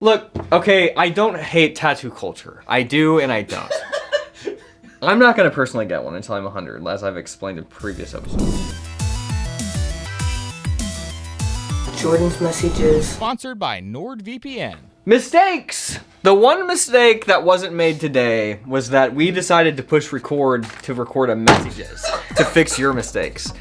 Look, okay, I don't hate tattoo culture. I do and I don't. I'm not gonna personally get one until I'm 100, as I've explained in previous episodes. Jordan's messages. Sponsored by NordVPN. Mistakes! The one mistake that wasn't made today was that we decided to push record to record a messages to fix your mistakes.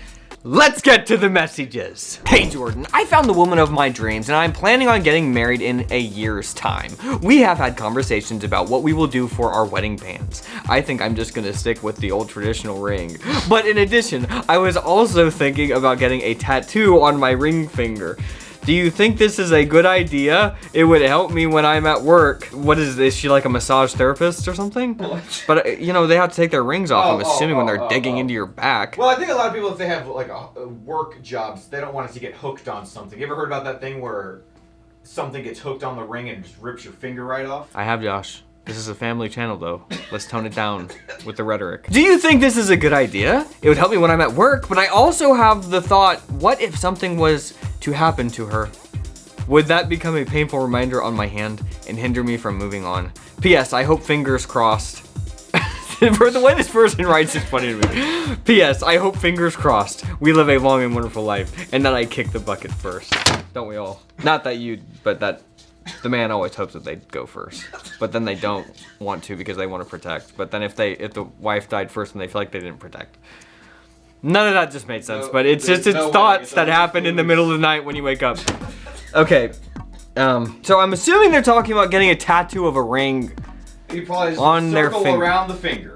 Let's get to the messages. Hey Jordan, I found the woman of my dreams and I'm planning on getting married in a year's time. We have had conversations about what we will do for our wedding bands. I think I'm just gonna stick with the old traditional ring. But in addition, I was also thinking about getting a tattoo on my ring finger. Do you think this is a good idea? It would help me when I'm at work. What is she like a massage therapist or something? What? But you know, they have to take their rings off, I'm assuming, when they're digging into your back. Well, I think a lot of people, if they have like work jobs, they don't want it to get hooked on something. You ever heard about that thing where something gets hooked on the ring and just rips your finger right off? I have, Josh. This is a family channel though. Let's tone it down with the rhetoric. Do you think this is a good idea? It would help me when I'm at work, but I also have the thought, what if something was to happen to her? Would that become a painful reminder on my hand and hinder me from moving on? P.S. I hope fingers crossed. For the way this person writes, it's funny to me. P.S. I hope fingers crossed we live a long and wonderful life and that I kick the bucket first. Don't we all? Not that you, but that the man always hopes that they'd go first. But then they don't want to because they want to protect. But then if the wife died first and they feel like they didn't protect. None of that just made sense, but it's thoughts that happen in the middle of the night when you wake up. Okay, so I'm assuming they're talking about getting a tattoo of a ring You probably just on their finger. around the finger.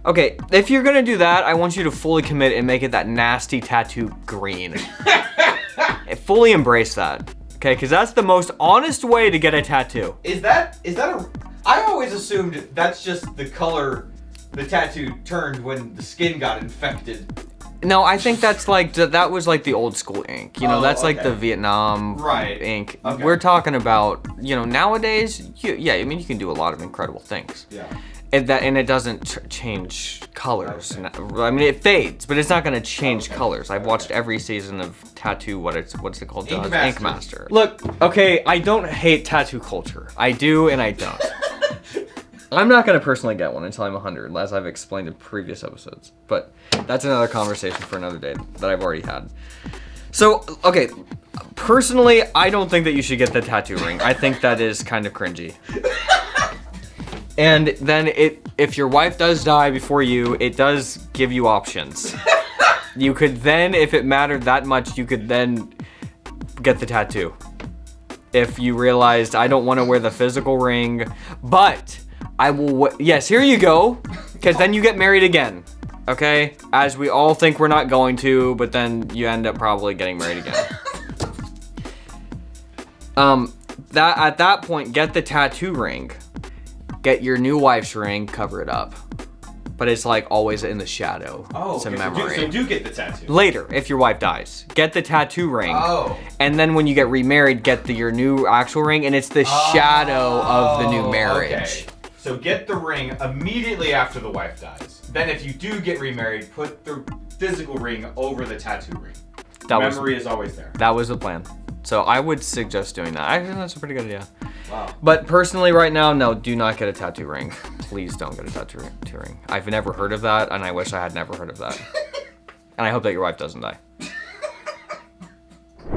Okay, if you're gonna do that, I want you to fully commit and make it that nasty tattoo green. Fully embrace that, okay? Because that's the most honest way to get a tattoo. Is that a? I always assumed that's just the color the tattoo turned when the skin got infected. No, I think that's like, that was like the old school ink. You know, that's like okay. the Vietnam ink. Okay. We're talking about, you know, nowadays, yeah, I mean, you can do a lot of incredible things. Yeah. And it doesn't change colors. Okay. I mean, it fades, but it's not gonna change colors. I've watched every season of Tattoo, what's it called? Ink Master. Look, okay, I don't hate tattoo culture. I do and I don't. I'm not gonna personally get one until I'm 100, as I've explained in previous episodes. But that's another conversation for another day that I've already had. So, okay, personally, I don't think that you should get the tattoo ring. I think that is kind of cringy. And then if your wife does die before you, it does give you options. You could then, if it mattered that much, you could then get the tattoo. If you realized, I don't want to wear the physical ring, but I will, yes, here you go, because then you get married again, okay? As we all think we're not going to, but then you end up probably getting married again. At that point, get the tattoo ring. Get your new wife's ring, cover it up. But it's like always in the shadow. Oh, it's a memory. So do get the tattoo. Later, if your wife dies, get the tattoo ring. Oh. And then when you get remarried, get your new actual ring, and it's the shadow of the new marriage. Okay. So get the ring immediately after the wife dies. Then if you do get remarried, put the physical ring over the tattoo ring. Memory is always there. That was the plan. So I would suggest doing that. Actually, that's a pretty good idea. Wow. But personally right now, no, do not get a tattoo ring. Please don't get a tattoo ring. I've never heard of that, and I wish I had never heard of that. And I hope that your wife doesn't die.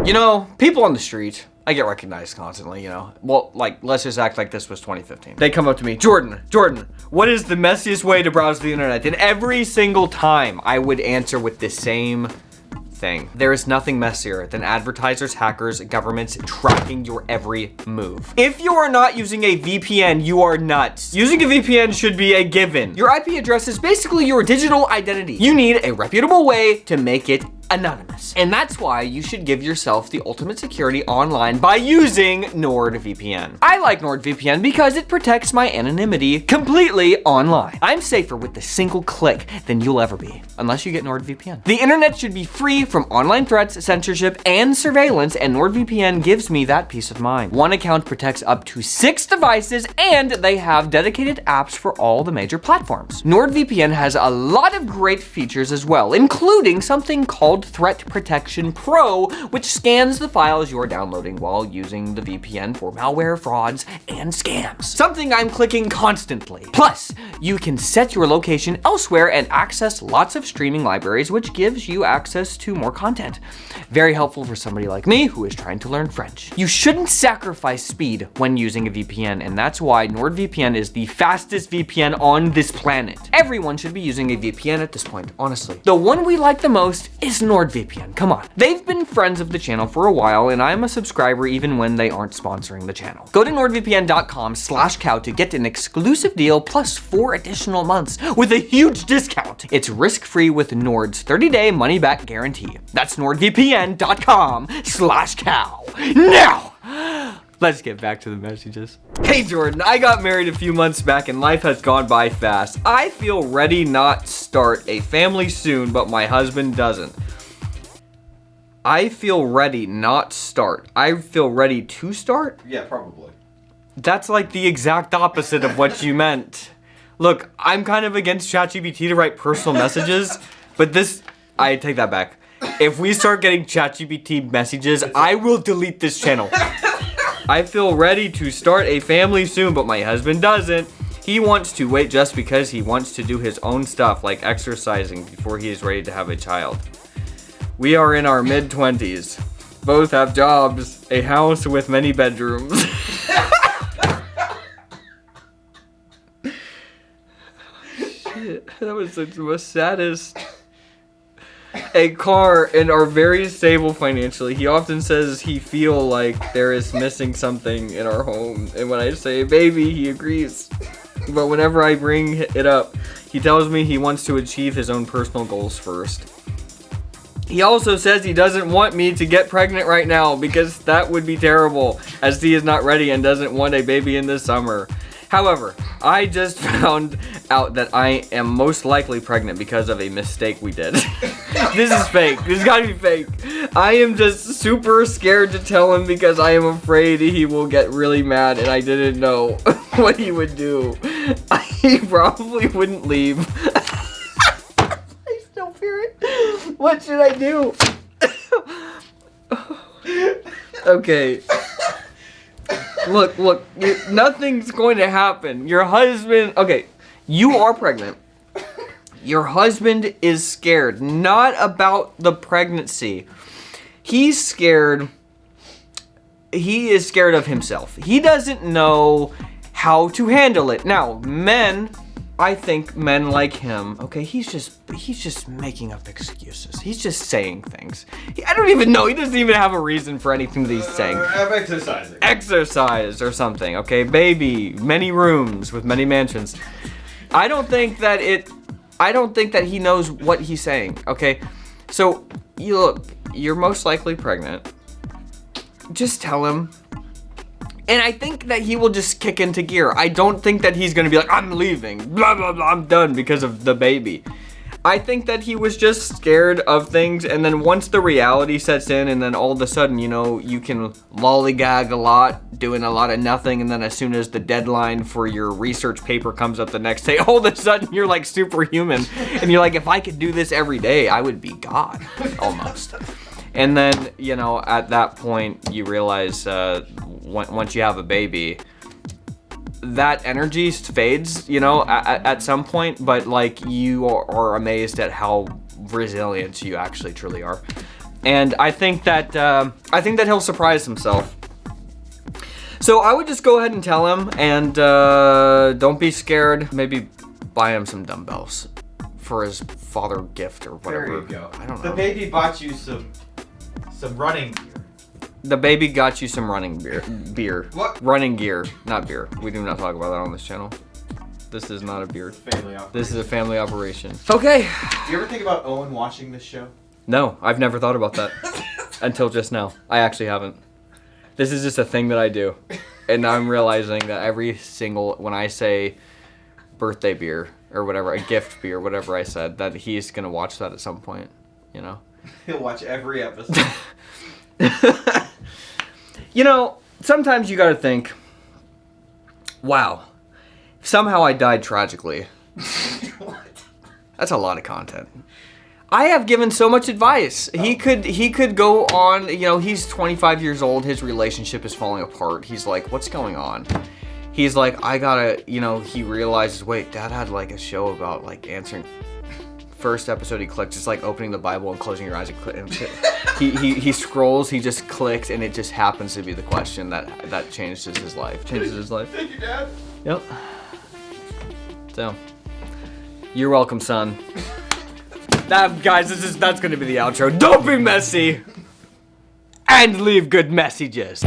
You know, people on the street, I get recognized constantly, you know. Well, like, let's just act like this was 2015. They come up to me, Jordan, what is the messiest way to browse the internet? And every single time I would answer with the same thing. There is nothing messier than advertisers, hackers, governments tracking your every move. If you are not using a VPN, you are nuts. Using a VPN should be a given. Your IP address is basically your digital identity. You need a reputable way to make it anonymous. And that's why you should give yourself the ultimate security online by using NordVPN. I like NordVPN because it protects my anonymity completely online. I'm safer with a single click than you'll ever be, unless you get NordVPN. The internet should be free from online threats, censorship, and surveillance, and NordVPN gives me that peace of mind. One account protects up to 6 devices, and they have dedicated apps for all the major platforms. NordVPN has a lot of great features as well, including something called called Threat Protection Pro, which scans the files you're downloading while using the VPN for malware, frauds, and scams. Something I'm clicking constantly. Plus, you can set your location elsewhere and access lots of streaming libraries, which gives you access to more content. Very helpful for somebody like me who is trying to learn French. You shouldn't sacrifice speed when using a VPN, and that's why NordVPN is the fastest VPN on this planet. Everyone should be using a VPN at this point, honestly. The one we like the most is NordVPN. Come on. They've been friends of the channel for a while, and I'm a subscriber even when they aren't sponsoring the channel. Go to nordvpn.com/cow to get an exclusive deal plus 4 additional months with a huge discount. It's risk-free with Nord's 30-day money-back guarantee. That's nordvpn.com/cow. Now! Let's get back to the messages. Hey Jordan, I got married a few months back and life has gone by fast. I feel ready not start a family soon, but my husband doesn't. I feel ready not start. I feel ready to start? Yeah, probably. That's like the exact opposite of what you meant. Look, I'm kind of against ChatGPT to write personal messages, but this, I take that back. If we start getting ChatGPT messages, I will delete this channel. I feel ready to start a family soon, but my husband doesn't. He wants to wait just because he wants to do his own stuff, like exercising, before he is ready to have a child. We are in our mid-20s. Both have jobs, a house with many bedrooms. Shit, that was the most saddest. A car and are very stable financially. He often says he feel like there is missing something in our home, and when I say baby, he agrees. But whenever I bring it up, he tells me he wants to achieve his own personal goals first. He also says he doesn't want me to get pregnant right now because that would be terrible, as he is not ready and doesn't want a baby in the summer. However, I just found out that I am most likely pregnant because of a mistake we did. This is fake. This has got to be fake. I am just super scared to tell him because I am afraid he will get really mad and I didn't know what he would do. He probably wouldn't leave. I still fear it. What should I do? Okay. Look, nothing's going to happen. Your husband, okay, you are pregnant. Your husband is scared, not about the pregnancy. He's scared. He is scared of himself. He doesn't know how to handle it. Now, men, I think men like him, okay, he's just making up excuses. He's just saying things. I don't even know. He doesn't even have a reason for anything that he's saying. I'm exercising. Exercise or something, okay? Baby, many rooms with many mansions. I don't think that he knows what he's saying, okay? So, you're most likely pregnant. Just tell him. And I think that he will just kick into gear. I don't think that he's gonna be like, I'm leaving, blah, blah, blah, I'm done because of the baby. I think that he was just scared of things, and then once the reality sets in, and then all of a sudden, you can lollygag a lot, doing a lot of nothing, and then as soon as the deadline for your research paper comes up the next day, all of a sudden you're like superhuman, and you're like, if I could do this every day, I would be God, almost. And then, at that point, you realize once you have a baby, that energy fades, at some point, but like you are amazed at how resilient you actually truly are. And I think that he'll surprise himself. So I would just go ahead and tell him, and don't be scared. Maybe buy him some dumbbells for his father gift or whatever. There you go. I don't know. The baby bought you some running gear. The baby got you some running beer. What? Running gear, not beer. We do not talk about that on this channel. This is not a beer. Family operation. This is a family operation. Okay. Do you ever think about Owen watching this show? No, I've never thought about that until just now. I actually haven't. This is just a thing that I do. And now I'm realizing that when I say birthday beer or whatever, a gift beer, whatever I said, that he's going to watch that at some point, He'll watch every episode. Sometimes you gotta think, wow, if somehow I died tragically. What? That's a lot of content. I have given so much advice. He could go on, you know, he's 25 years old, his relationship is falling apart. He's like, what's going on? He's like, I gotta, you know, he realizes, wait, Dad had like a show about like answering. First episode he clicks, it's like opening the Bible and closing your eyes and click. He scrolls, he just clicks, and it just happens to be the question that changes his life. Changes his life. Thank you, Dad. Yep. So, you're welcome, son. Guys, that's gonna be the outro. Don't be messy, and leave good messages.